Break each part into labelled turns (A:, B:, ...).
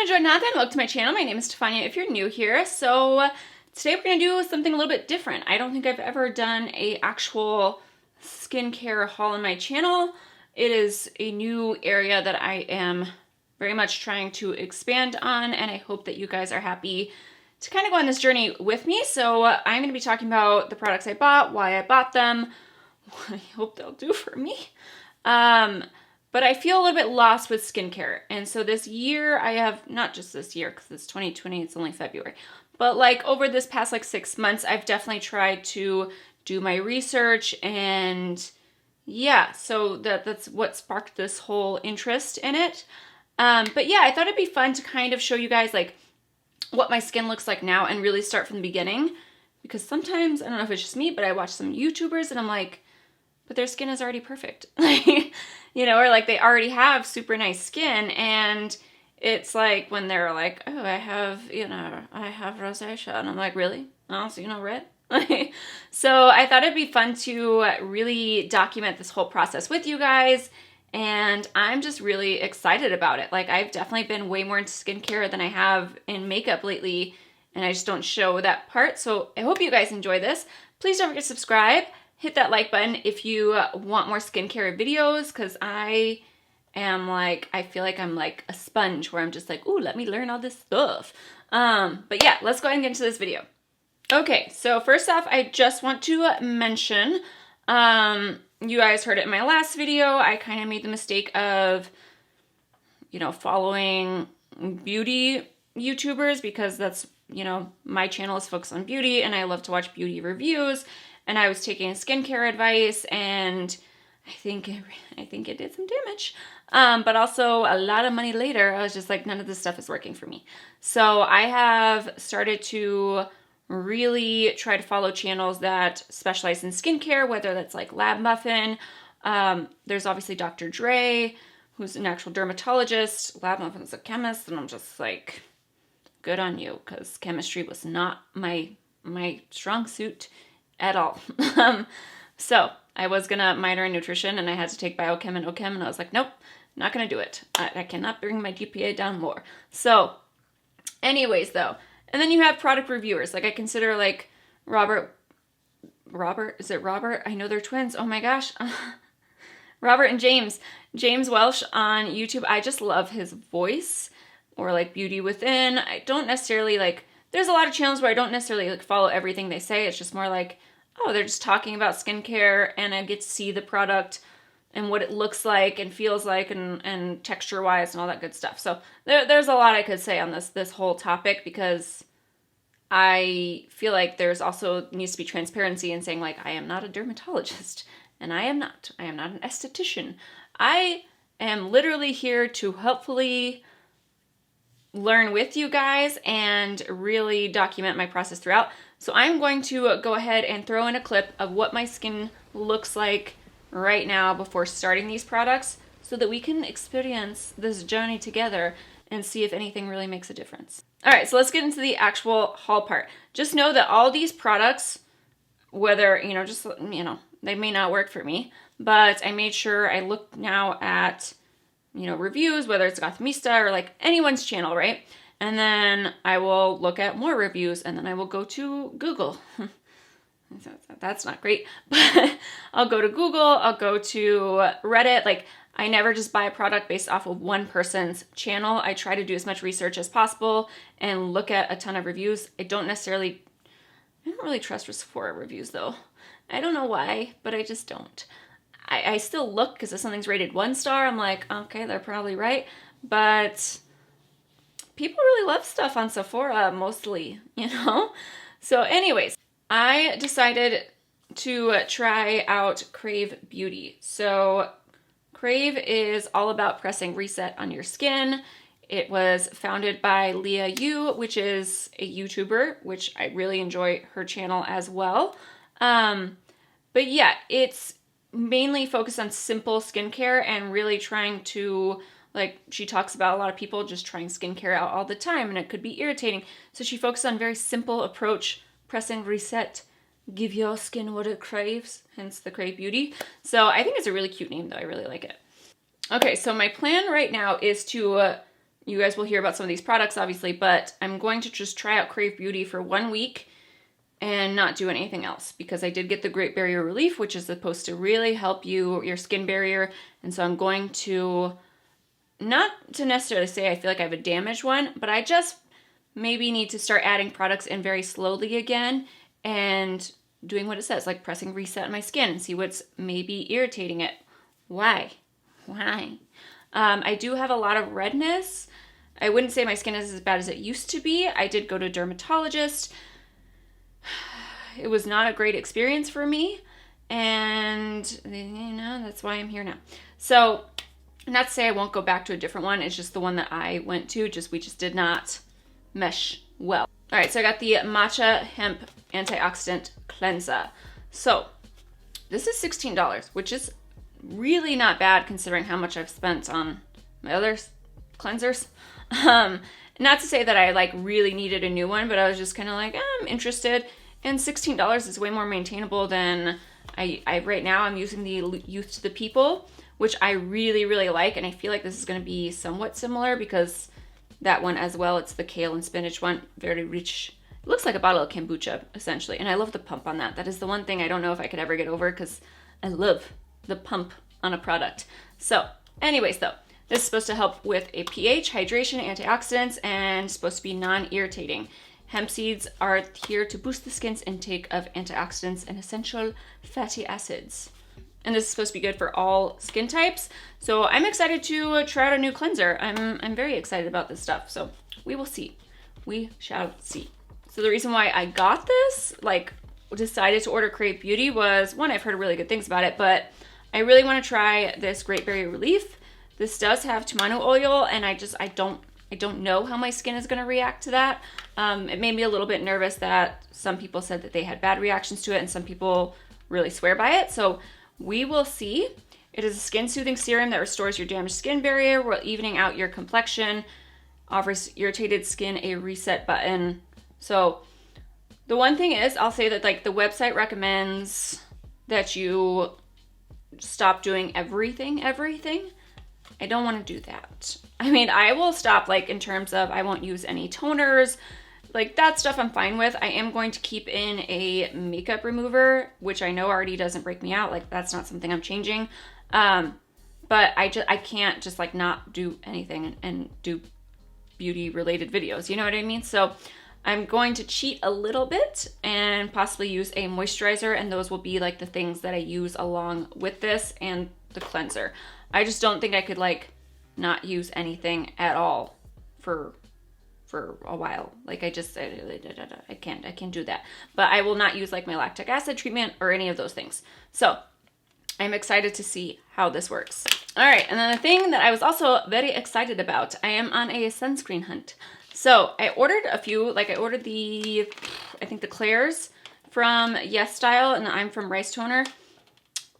A: enjoyed that, welcome to my channel. My name is Stefania if you're new here. So today we're going to do something a little bit different. I don't think I've ever done a actual skincare haul on my channel. It is a new area that I am very much trying to expand on, and I hope that you guys are happy to kind of go on this journey with me. So I'm going to be talking about the products I bought, why I bought them, what I hope they'll do for me. But I feel a little bit lost with skincare. And so this year I have, not just this year because it's 2020, it's only February, but like over this past like 6 months, I've definitely tried to do my research, and yeah, so that's what sparked this whole interest in it. But yeah, I thought it'd be fun to kind of show you guys like what my skin looks like now and really start from the beginning, because sometimes, I don't know if it's just me, but I watch some YouTubers and I'm like, but their skin is already perfect. You know, or like they already have super nice skin, and it's like when they're like, oh, I have rosacea, and I'm like, really? Oh, so you know red? So I thought it'd be fun to really document this whole process with you guys, and I'm just really excited about it. Like, I've definitely been way more into skincare than I have in makeup lately, and I just don't show that part. So I hope you guys enjoy this. Please don't forget to subscribe. Hit that like button if you want more skincare videos, because I feel like I'm like a sponge where I'm just like, ooh, let me learn all this stuff. But yeah, let's go ahead and get into this video. Okay, so first off, I just want to mention, you guys heard it in my last video, I kind of made the mistake of, you know, following beauty YouTubers, because that's, you know, my channel is focused on beauty and I love to watch beauty reviews. And I was taking skincare advice, and I think it did some damage. But also a lot of money later, I was just like, none of this stuff is working for me. So I have started to really try to follow channels that specialize in skincare, whether that's like Lab Muffin. There's obviously Dr. Dre, who's an actual dermatologist. Lab Muffin's a chemist, and I'm just like, good on you, because chemistry was not my strong suit at all. So I was gonna minor in nutrition, and I had to take biochem and ochem, and I was like, nope, not gonna do it. I cannot bring my GPA down more. So anyways though, and then you have product reviewers. Like, I consider like Robert, is it Robert? I know they're twins. Oh my gosh. Robert and James Welsh on YouTube. I just love his voice. Or like Beauty Within. I don't necessarily like, there's a lot of channels where I don't necessarily like follow everything they say. It's just more like, oh, they're just talking about skincare, and I get to see the product and what it looks like and feels like, and texture wise and all that good stuff. So there's a lot I could say on this whole topic, because I feel like there's also needs to be transparency in saying, like, I am not a dermatologist, and I am not an esthetician. I am literally here to hopefully learn with you guys and really document my process throughout. So I'm going to go ahead and throw in a clip of what my skin looks like right now before starting these products, so that we can experience this journey together and see if anything really makes a difference. All right, so let's get into the actual haul part. Just know that all these products, whether, you know, just, you know, they may not work for me, but I made sure I looked now at, you know, reviews, whether it's Gothmista or like anyone's channel, right? And then I will look at more reviews, and then I will go to Google. That's not great, but I'll go to Google, I'll go to Reddit. Like, I never just buy a product based off of one person's channel. I try to do as much research as possible and look at a ton of reviews. I don't really trust Sephora reviews though. I don't know why, but I just don't. I still look, because if something's rated 1 star, I'm like, okay, they're probably right. But people really love stuff on Sephora, mostly, you know? So anyways, I decided to try out Krave Beauty. So Krave is all about pressing reset on your skin. It was founded by Leah Yu, which is a YouTuber, which I really enjoy her channel as well. But yeah, it's mainly focused on simple skincare and really trying to, like, she talks about a lot of people just trying skincare out all the time, and it could be irritating. So she focused on very simple approach, pressing reset, give your skin what it craves, hence the Krave Beauty. So I think it's a really cute name though. I really like it. Okay, so my plan right now is to You guys will hear about some of these products, obviously, but I'm going to just try out Krave Beauty for 1 week and not do anything else, because I did get the Great Barrier Relief, which is supposed to really help your skin barrier. And so I'm going to, not to necessarily say I feel like I have a damaged one, but I just maybe need to start adding products in very slowly again and doing what it says, like pressing reset on my skin and see what's maybe irritating it. Why? I do have a lot of redness. I wouldn't say my skin is as bad as it used to be. I did go to a dermatologist. It was not a great experience for me, and that's why I'm here now. So, not to say I won't go back to a different one. It's just the one that I went to. We just did not mesh well. All right, so I got the Matcha Hemp Antioxidant Cleanser. So, this is $16, which is really not bad considering how much I've spent on my other cleansers. Not to say that I like really needed a new one, but I was just kind of like, I'm interested. And $16 is way more maintainable than I right now. I'm using the Youth to the People, which I really, really like. And I feel like this is going to be somewhat similar because that one as well, it's the kale and spinach one, very rich. It looks like a bottle of kombucha, essentially. And I love the pump on that. That is the one thing I don't know if I could ever get over because I love the pump on a product. So anyways, though, this is supposed to help with a pH, hydration, antioxidants, and supposed to be non-irritating. Hemp seeds are here to boost the skin's intake of antioxidants and essential fatty acids. And this is supposed to be good for all skin types. So I'm excited to try out a new cleanser. I'm very excited about this stuff. So we will see. We shall see. So the reason why I got this, decided to order Krave Beauty was, one, I've heard really good things about it, but I really want to try this Great Barrier Relief. This does have tumanu oil, and I don't know how my skin is going to react to that. It made me a little bit nervous that some people said that they had bad reactions to it, and some people really swear by it. So we will see. It is a skin soothing serum that restores your damaged skin barrier while evening out your complexion, offers irritated skin a reset button. So the one thing is, I'll say that the website recommends that you stop doing everything. I don't want to do that. I mean, I will stop in terms of I won't use any toners. That stuff I'm fine with. I am going to keep in a makeup remover, which I know already doesn't break me out. That's not something I'm changing. But I can't just not do anything and do beauty related videos. You know what I mean? So I'm going to cheat a little bit and possibly use a moisturizer, and those will be the things that I use along with this and the cleanser. I just don't think I could not use anything at all for a while. I can't do that. But I will not use my lactic acid treatment or any of those things. So I'm excited to see how this works. All right, and then the thing that I was also very excited about, I am on a sunscreen hunt. So I ordered a few, I ordered the Claire's from Yes Style, and I'm from Rice Toner,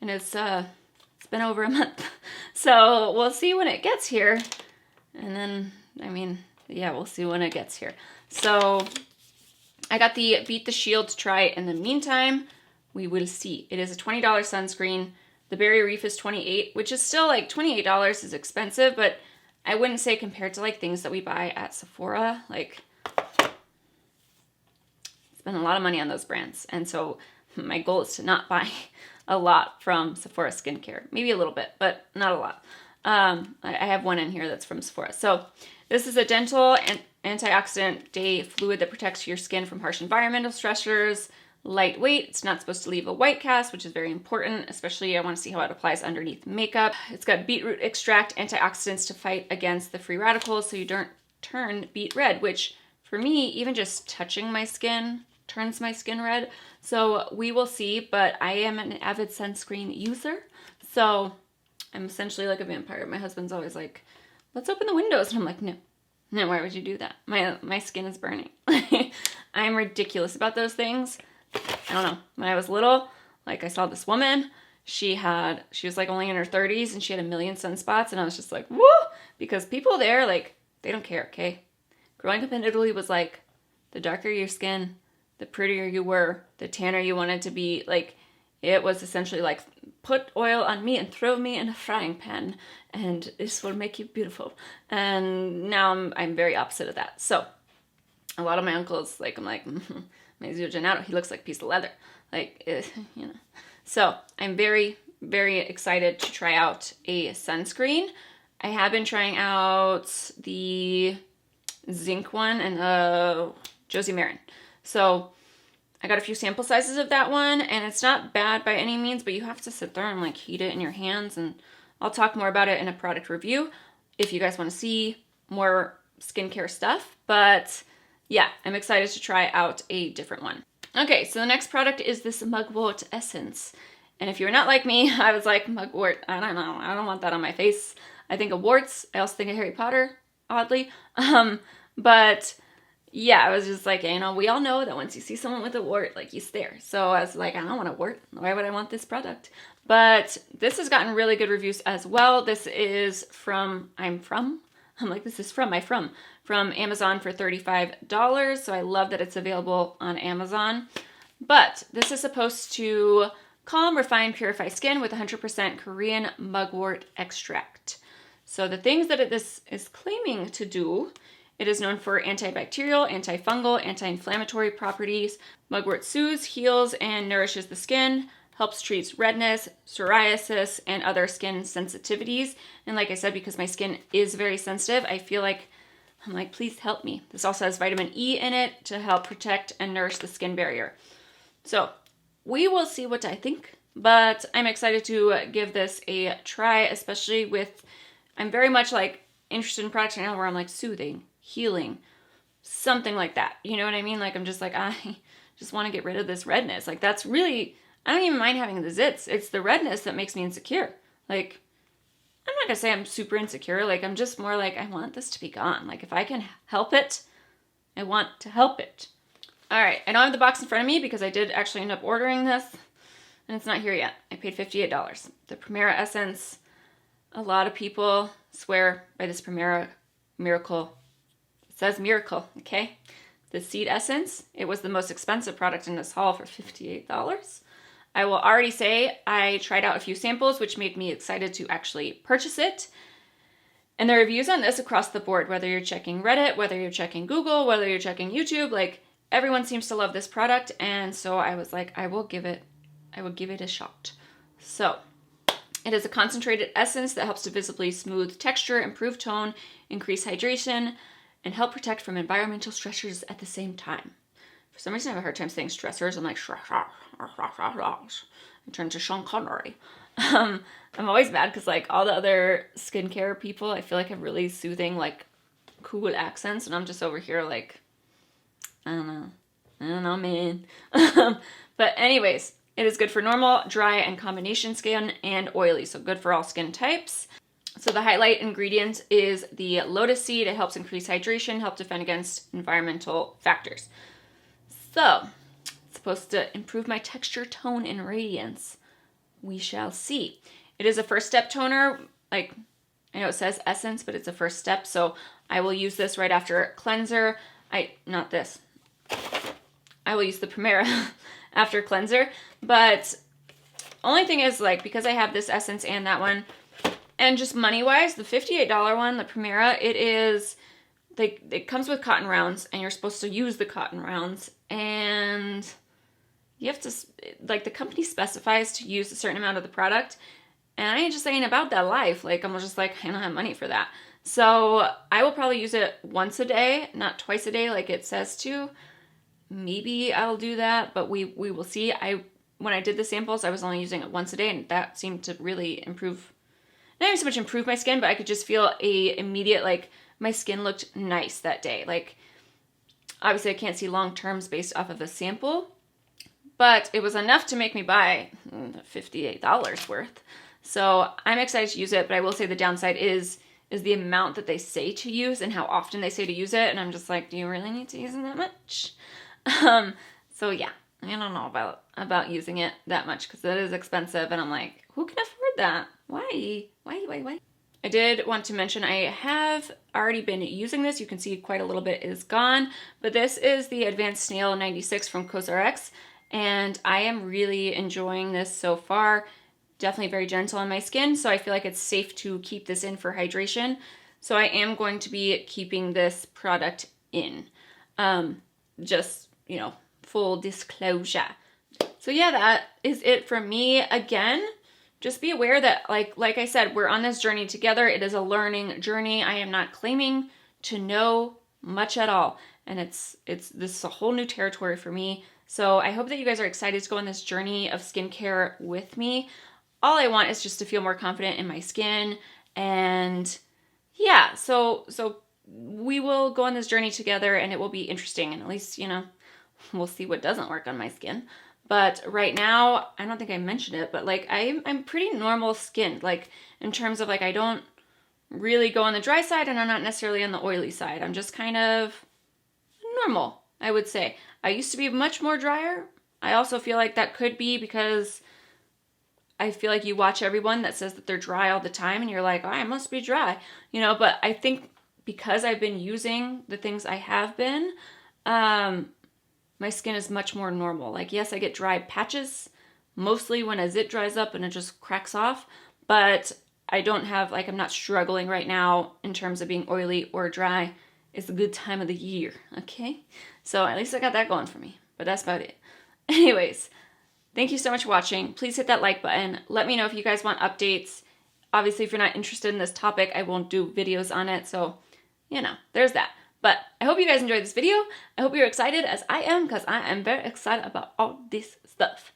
A: and it's been over a month. So we'll see when it gets here. And then, we'll see when it gets here. So I got the Beet the Sheild to try in the meantime. We will see. It is a $20 sunscreen. The Berry Reef is $28, which is still $28 is expensive, but I wouldn't say compared to things that we buy at Sephora, spend a lot of money on those brands. And so my goal is to not buy a lot from Sephora skincare. Maybe a little bit, but not a lot. I have one in here that's from Sephora. So this is a dental and antioxidant day fluid that protects your skin from harsh environmental stressors. Lightweight. It's not supposed to leave a white cast, which is very important, especially I want to see how it applies underneath makeup. It's got beetroot extract, antioxidants to fight against the free radicals so you don't turn beet red, which for me, even just touching my skin turns my skin red. So we will see, but I am an avid sunscreen user. So I'm essentially like a vampire. My husband's always like, let's open the windows. And I'm like, no, why would you do that? My skin is burning. I'm ridiculous about those things. I don't know. When I was little, I saw this woman, she was only in her 30s and she had a million sunspots. And I was just like, woo, because people there, they don't care. Okay. Growing up in Italy was the darker your skin, the prettier you were, the tanner you wanted to be. It was essentially like, put oil on me and throw me in a frying pan, and this will make you beautiful. And now I'm very opposite of that. So a lot of my uncles, like, I'm like, Maizio Gennaro, he looks like a piece of leather. Like, you know. So I'm very, very excited to try out a sunscreen. I have been trying out the zinc one and Josie Marin. So I got a few sample sizes of that one, and it's not bad by any means, but you have to sit there and like heat it in your hands, and I'll talk more about it in a product review if you guys want to see more skincare stuff. But yeah, I'm excited to try out a different one. Okay, so the next product is this Mugwort essence. And if you're not like me, I was like, Mugwort, I don't know, I don't want that on my face. I think of warts. I also think of Harry Potter, oddly. But yeah, I was just like, you know, we all know that once you see someone with a wart, like, you stare. So I was like, I don't want a wart. Why would I want this product? But this has gotten really good reviews as well. This is from Amazon for $35. So I love that it's available on Amazon. But this is supposed to calm, refine, purify skin with 100% Korean mugwort extract. So the things that this is claiming to do, it is known for antibacterial, antifungal, anti-inflammatory properties. Mugwort soothes, heals, and nourishes the skin, helps treat redness, psoriasis, and other skin sensitivities. And like I said, because my skin is very sensitive, I'm like, please help me. This also has vitamin E in it to help protect and nourish the skin barrier. So we will see what I think, but I'm excited to give this a try, especially with, I'm very much like interested in products right now where I'm like soothing, healing, something like that. You know what I mean? Like, I'm just like, I just want to get rid of this redness. Like, that's really, I don't even mind having the zits. It's the redness that makes me insecure. Like, I'm not gonna say I'm super insecure. Like, I'm just more like, I want this to be gone. Like, if I can help it, I want to help it. All right, I don't have the box in front of me because I did actually end up ordering this, and it's not here yet. I paid $58. The Primera Essence, a lot of people swear by this Primera Miracle. It says miracle, okay? The seed essence, it was the most expensive product in this haul for $58. I will already say I tried out a few samples, which made me excited to actually purchase it. And the reviews on this across the board, whether you're checking Reddit, whether you're checking Google, whether you're checking YouTube, like, everyone seems to love this product. And so I was like, I will give it a shot. So it is a concentrated essence that helps to visibly smooth texture, improve tone, increase hydration, and help protect from environmental stressors at the same time. For some reason, I have a hard time saying stressors. I'm like, I turn to Sean Connery. I'm always mad because, like, all the other skincare people, I feel like have really soothing, like, cool accents, and I'm just over here like, I don't know, man. But anyways, it is good for normal, dry, and combination skin, and oily, so good for all skin types. So the highlight ingredient is the lotus seed. It helps increase hydration, help defend against environmental factors. So, it's supposed to improve my texture, tone, and radiance. We shall see. It is a first step toner. Like, I know it says essence, but it's a first step. So I will use this right after cleanser. Not this. I will use the Primera after cleanser. But only thing is, like, because I have this essence and that one, and just money-wise, the $58 one, the Primera, it comes with cotton rounds, and you're supposed to use the cotton rounds, and you have to, like, the company specifies to use a certain amount of the product, and I ain't just saying about that life. Like, I'm just like, I don't have money for that. So I will probably use it once a day, not twice a day like it says to. Maybe I'll do that, but we will see. When I did the samples, I was only using it once a day, and that seemed to really improve, not even so much improve my skin, but I could just feel a immediate, like, my skin looked nice that day. Like, obviously I can't see long terms based off of a sample, but it was enough to make me buy $58 worth. So I'm excited to use it, but I will say the downside is the amount that they say to use and how often they say to use it. And I'm just like, do you really need to use it that much? So yeah, I don't know about using it that much because it is expensive, and I'm like, who can afford that? Why? I did want to mention I have already been using this. You can see quite a little bit is gone, but this is the Advanced Snail 96 from Cosrx, and I am really enjoying this so far. Definitely very gentle on my skin, so I feel like it's safe to keep this in for hydration. So I am going to be keeping this product in. Just, you know, full disclosure. So yeah, that is it from me. Again, just be aware that like I said, we're on this journey together. It is a learning journey. I am not claiming to know much at all. And this is a whole new territory for me. So I hope that you guys are excited to go on this journey of skincare with me. All I want is just to feel more confident in my skin. And yeah, so we will go on this journey together, and it will be interesting. And at least, you know, we'll see what doesn't work on my skin. But right now, I don't think I mentioned it, but like I'm pretty normal skinned. Like in terms of like I don't really go on the dry side, and I'm not necessarily on the oily side. I'm just kind of normal, I would say. I used to be much more drier. I also feel like that could be because I feel like you watch everyone that says that they're dry all the time and you're like, oh, I must be dry, you know, but I think because I've been using the things I have been, my skin is much more normal. Like, yes, I get dry patches, mostly when a zit dries up and it just cracks off, but I don't have, like, I'm not struggling right now in terms of being oily or dry. It's a good time of the year, okay? So at least I got that going for me, but that's about it. Anyways, thank you so much for watching. Please hit that like button. Let me know if you guys want updates. Obviously, if you're not interested in this topic, I won't do videos on it, so, you know, there's that. But I hope you guys enjoyed this video. I hope you're excited as I am, because I am very excited about all this stuff.